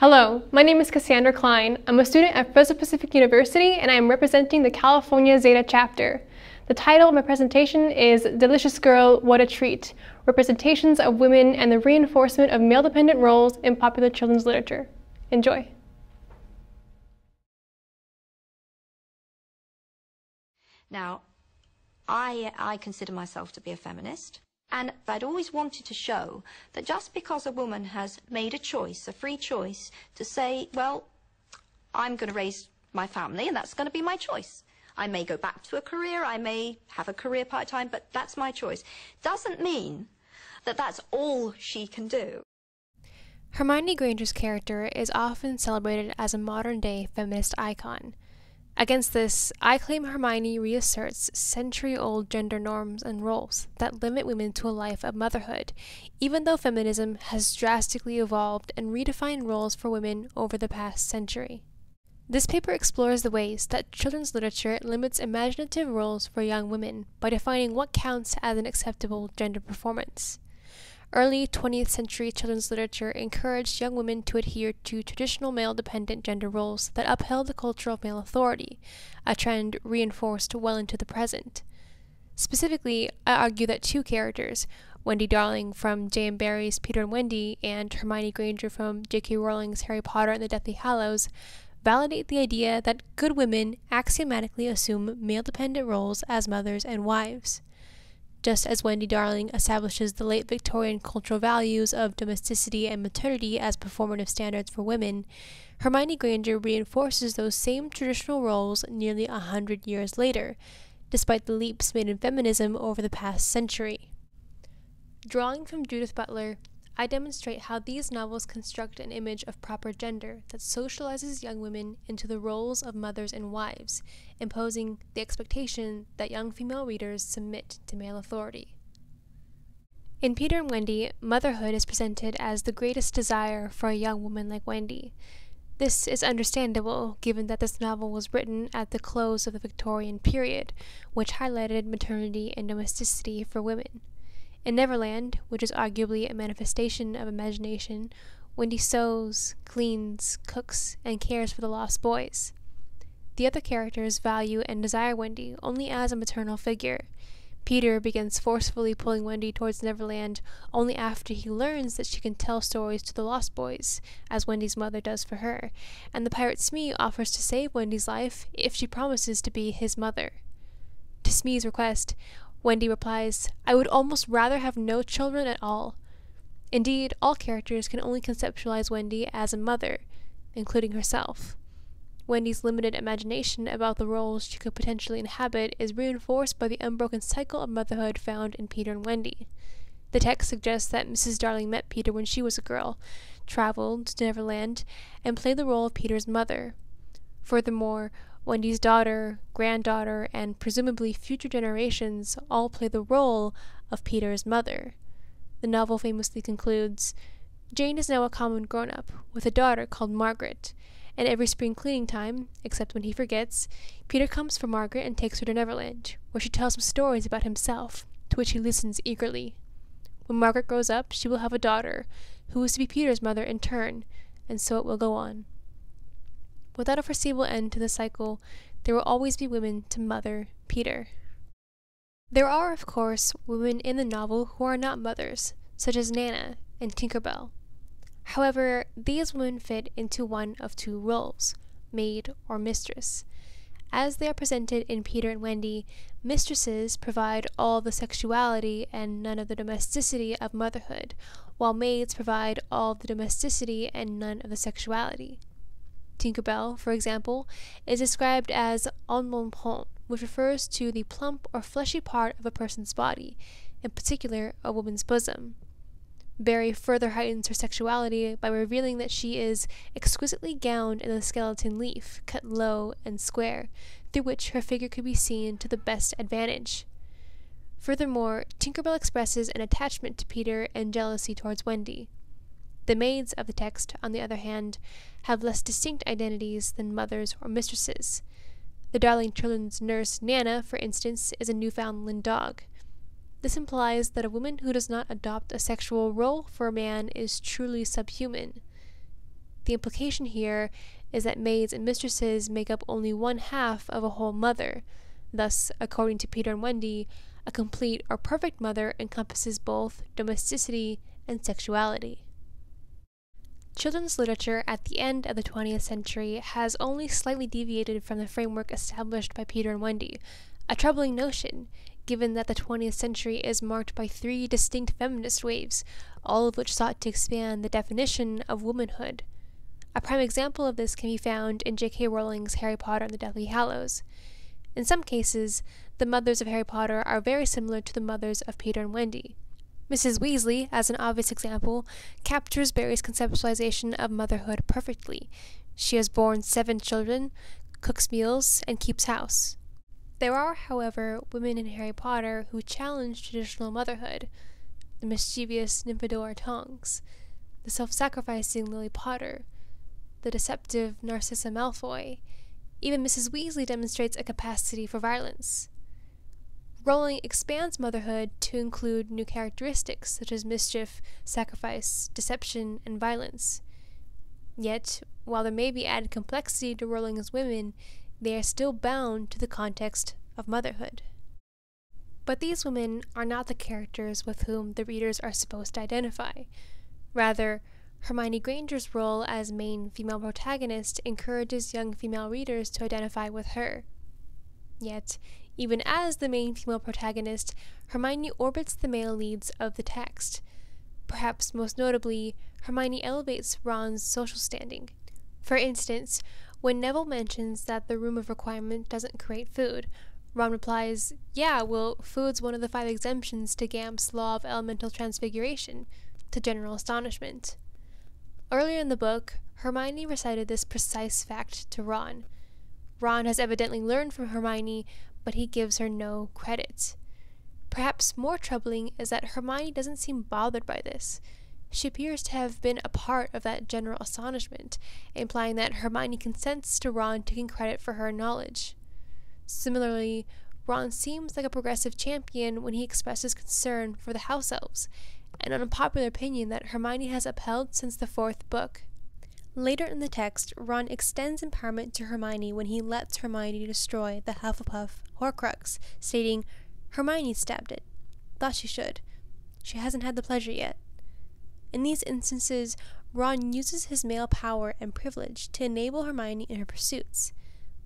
Hello, my name is Kassandra Klein. I'm a student at Fresno Pacific University and I am representing the California Zeta chapter. The title of my presentation is Delicious Girl, What a Treat! Representations of Women and the Reinforcement of Male-Dependent Roles in Popular Children's Literature. Enjoy. Now, I consider myself to be a feminist. And I'd always wanted to show that just because a woman has made a choice, a free choice, to say, well, I'm going to raise my family and that's going to be my choice. I may go back to a career, I may have a career part-time, but that's my choice. Doesn't mean that that's all she can do. Hermione Granger's character is often celebrated as a modern-day feminist icon. Against this, I claim Hermione reasserts century-old gender norms and roles that limit women to a life of motherhood, even though feminism has drastically evolved and redefined roles for women over the past century. This paper explores the ways that children's literature limits imaginative roles for young women by defining what counts as an acceptable gender performance. Early 20th century children's literature encouraged young women to adhere to traditional male-dependent gender roles that upheld the culture of male authority, a trend reinforced well into the present. Specifically, I argue that two characters, Wendy Darling from J.M. Barrie's Peter and Wendy and Hermione Granger from J.K. Rowling's Harry Potter and the Deathly Hallows, validate the idea that good women axiomatically assume male-dependent roles as mothers and wives. Just as Wendy Darling establishes the late Victorian cultural values of domesticity and maternity as performative standards for women, Hermione Granger reinforces those same traditional roles nearly 100 years later, despite the leaps made in feminism over the past century. Drawing from Judith Butler, I demonstrate how these novels construct an image of proper gender that socializes young women into the roles of mothers and wives, imposing the expectation that young female readers submit to male authority. In Peter and Wendy, motherhood is presented as the greatest desire for a young woman like Wendy. This is understandable, given that this novel was written at the close of the Victorian period, which highlighted maternity and domesticity for women. In Neverland, which is arguably a manifestation of imagination, Wendy sews, cleans, cooks, and cares for the lost boys. The other characters value and desire Wendy only as a maternal figure. Peter begins forcefully pulling Wendy towards Neverland only after he learns that she can tell stories to the lost boys, as Wendy's mother does for her, and the pirate Smee offers to save Wendy's life if she promises to be his mother. To Smee's request, Wendy replies, "I would almost rather have no children at all." Indeed, all characters can only conceptualize Wendy as a mother, including herself. Wendy's limited imagination about the roles she could potentially inhabit is reinforced by the unbroken cycle of motherhood found in Peter and Wendy. The text suggests that Mrs. Darling met Peter when she was a girl, traveled to Neverland, and played the role of Peter's mother. Furthermore, Wendy's daughter, granddaughter, and presumably future generations all play the role of Peter's mother. The novel famously concludes, "Jane is now a common grown-up, with a daughter called Margaret, and every spring cleaning time, except when he forgets, Peter comes for Margaret and takes her to Neverland, where she tells him stories about himself, to which he listens eagerly. When Margaret grows up, she will have a daughter, who is to be Peter's mother in turn, and so it will go on." Without a foreseeable end to the cycle, there will always be women to mother Peter. There are, of course, women in the novel who are not mothers, such as Nana and Tinker Bell. However, these women fit into one of two roles, maid or mistress. As they are presented in Peter and Wendy, mistresses provide all the sexuality and none of the domesticity of motherhood, while maids provide all the domesticity and none of the sexuality. Tinker Bell, for example, is described as embonpoint, which refers to the plump or fleshy part of a person's body, in particular a woman's bosom. Barrie further heightens her sexuality by revealing that she is exquisitely gowned in a skeleton leaf, cut low and square, through which her figure could be seen to the best advantage. Furthermore, Tinker Bell expresses an attachment to Peter and jealousy towards Wendy. The maids of the text, on the other hand, have less distinct identities than mothers or mistresses. The Darling children's nurse Nana, for instance, is a Newfoundland dog. This implies that a woman who does not adopt a sexual role for a man is truly subhuman. The implication here is that maids and mistresses make up only one half of a whole mother. Thus, according to Peter and Wendy, a complete or perfect mother encompasses both domesticity and sexuality. Children's literature at the end of the 20th century has only slightly deviated from the framework established by Peter and Wendy, a troubling notion, given that the 20th century is marked by 3 distinct feminist waves, all of which sought to expand the definition of womanhood. A prime example of this can be found in J.K. Rowling's Harry Potter and the Deathly Hallows. In some cases, the mothers of Harry Potter are very similar to the mothers of Peter and Wendy. Mrs. Weasley, as an obvious example, captures Barrie's conceptualization of motherhood perfectly. She has borne 7 children, cooks meals, and keeps house. There are, however, women in Harry Potter who challenge traditional motherhood. The mischievous Nymphadora Tonks, the self-sacrificing Lily Potter, the deceptive Narcissa Malfoy. Even Mrs. Weasley demonstrates a capacity for violence. Rowling expands motherhood to include new characteristics such as mischief, sacrifice, deception, and violence. Yet, while there may be added complexity to Rowling's women, they are still bound to the context of motherhood. But these women are not the characters with whom the readers are supposed to identify. Rather, Hermione Granger's role as main female protagonist encourages young female readers to identify with her. Yet, even as the main female protagonist, Hermione orbits the male leads of the text. Perhaps most notably, Hermione elevates Ron's social standing. For instance, when Neville mentions that the room of requirement doesn't create food, Ron replies, "Yeah, well, food's one of the 5 exemptions to Gamp's law of elemental transfiguration," to general astonishment. Earlier in the book, Hermione recited this precise fact to Ron. Ron has evidently learned from Hermione, but he gives her no credit. Perhaps more troubling is that Hermione doesn't seem bothered by this. She appears to have been a part of that general astonishment, implying that Hermione consents to Ron taking credit for her knowledge. Similarly, Ron seems like a progressive champion when he expresses concern for the house elves, an unpopular opinion that Hermione has upheld since the 4th book. Later in the text, Ron extends empowerment to Hermione when he lets Hermione destroy the Hufflepuff Horcrux, stating, "Hermione stabbed it. Thought she should. She hasn't had the pleasure yet." In these instances, Ron uses his male power and privilege to enable Hermione in her pursuits.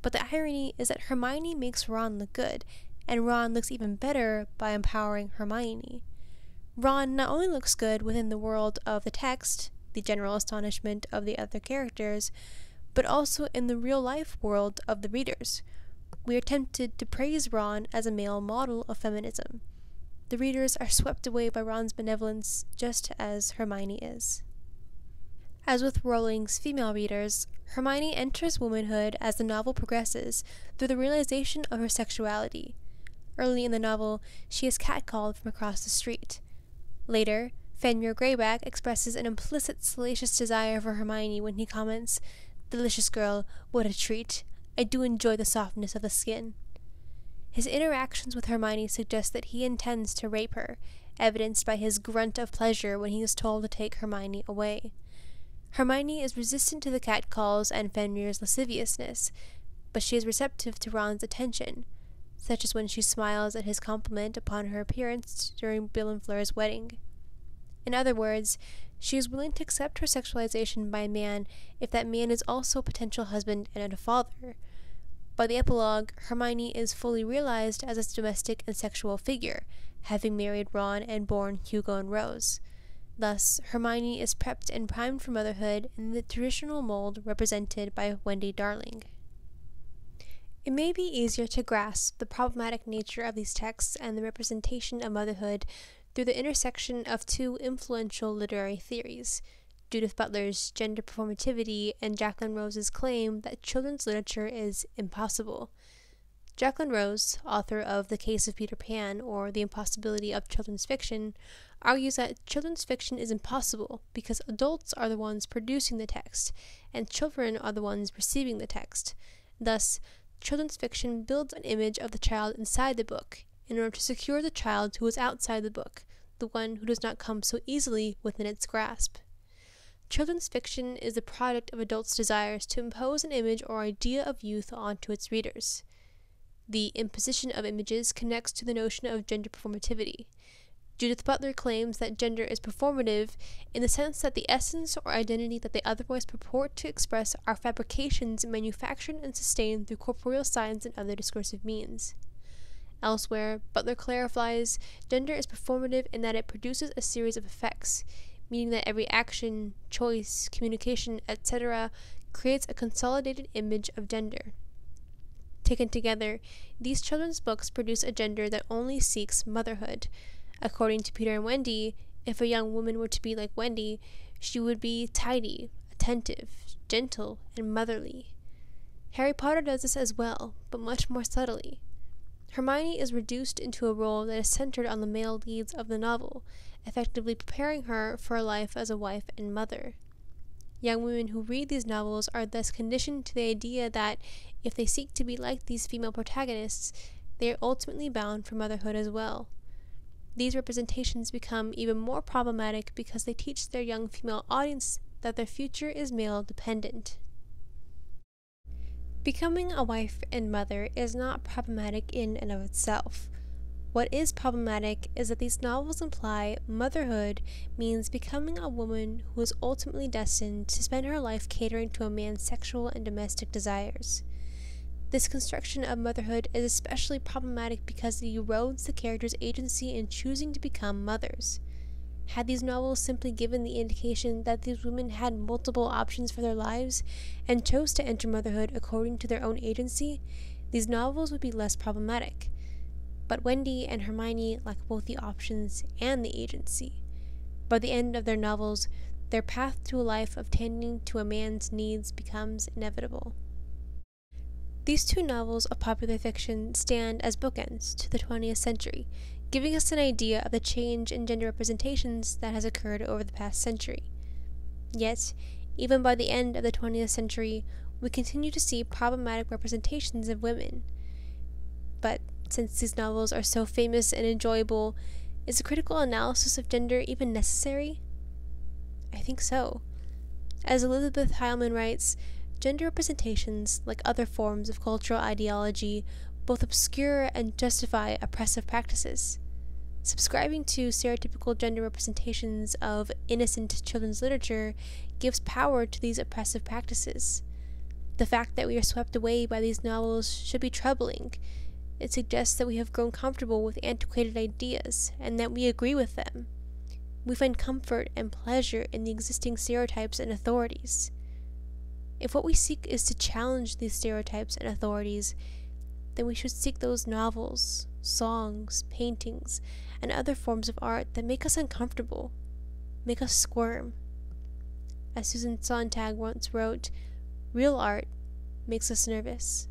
But the irony is that Hermione makes Ron look good, and Ron looks even better by empowering Hermione. Ron not only looks good within the world of the text, the general astonishment of the other characters, but also in the real-life world of the readers. We are tempted to praise Ron as a male model of feminism. The readers are swept away by Ron's benevolence just as Hermione is. As with Rowling's female readers, Hermione enters womanhood as the novel progresses through the realization of her sexuality. Early in the novel, she is catcalled from across the street. Later, Fenrir Greyback expresses an implicit salacious desire for Hermione when he comments, "Delicious girl, what a treat. I do enjoy the softness of the skin." His interactions with Hermione suggest that he intends to rape her, evidenced by his grunt of pleasure when he is told to take Hermione away. Hermione is resistant to the catcalls and Fenrir's lasciviousness, but she is receptive to Ron's attention, such as when she smiles at his compliment upon her appearance during Bill and Fleur's wedding. In other words, she is willing to accept her sexualization by a man if that man is also a potential husband and a father. By the epilogue, Hermione is fully realized as a domestic and sexual figure, having married Ron and borne Hugo and Rose. Thus, Hermione is prepped and primed for motherhood in the traditional mold represented by Wendy Darling. It may be easier to grasp the problematic nature of these texts and the representation of motherhood through the intersection of 2 influential literary theories, Judith Butler's gender performativity and Jacqueline Rose's claim that children's literature is impossible. Jacqueline Rose, author of The Case of Peter Pan, or The Impossibility of Children's Fiction, argues that children's fiction is impossible because adults are the ones producing the text, and children are the ones receiving the text. Thus, children's fiction builds an image of the child inside the book, in order to secure the child who is outside the book, the one who does not come so easily within its grasp. children's fiction is the product of adults' desires to impose an image or idea of youth onto its readers. The imposition of images connects to the notion of gender performativity. Judith Butler claims that gender is performative in the sense that the essence or identity that they otherwise purport to express are fabrications manufactured and sustained through corporeal signs and other discursive means. Elsewhere, Butler clarifies gender is performative in that it produces a series of effects, meaning that every action, choice, communication, etc. creates a consolidated image of gender. Taken together, these children's books produce a gender that only seeks motherhood. According to Peter and Wendy, if a young woman were to be like Wendy, she would be tidy, attentive, gentle, and motherly. Harry Potter does this as well, but much more subtly. Hermione is reduced into a role that is centered on the male leads of the novel, effectively preparing her for a life as a wife and mother. Young women who read these novels are thus conditioned to the idea that if they seek to be like these female protagonists, they are ultimately bound for motherhood as well. These representations become even more problematic because they teach their young female audience that their future is male dependent. Becoming a wife and mother is not problematic in and of itself. What is problematic is that these novels imply motherhood means becoming a woman who is ultimately destined to spend her life catering to a man's sexual and domestic desires. This construction of motherhood is especially problematic because it erodes the character's agency in choosing to become mothers. Had these novels simply given the indication that these women had multiple options for their lives and chose to enter motherhood according to their own agency, these novels would be less problematic. But Wendy and Hermione lack both the options and the agency. By the end of their novels, their path to a life of tending to a man's needs becomes inevitable. These two novels of popular fiction stand as bookends to the 20th century, giving us an idea of the change in gender representations that has occurred over the past century. Yet, even by the end of the 20th century, we continue to see problematic representations of women. But since these novels are so famous and enjoyable, is a critical analysis of gender even necessary? I think so. As Elizabeth Heilman writes, gender representations, like other forms of cultural ideology, both obscure and justify oppressive practices. Subscribing to stereotypical gender representations of innocent children's literature gives power to these oppressive practices. The fact that we are swept away by these novels should be troubling. It suggests that we have grown comfortable with antiquated ideas, and that we agree with them. We find comfort and pleasure in the existing stereotypes and authorities. If what we seek is to challenge these stereotypes and authorities, then we should seek those novels, songs, paintings, and other forms of art that make us uncomfortable, make us squirm. As Susan Sontag once wrote, real art makes us nervous.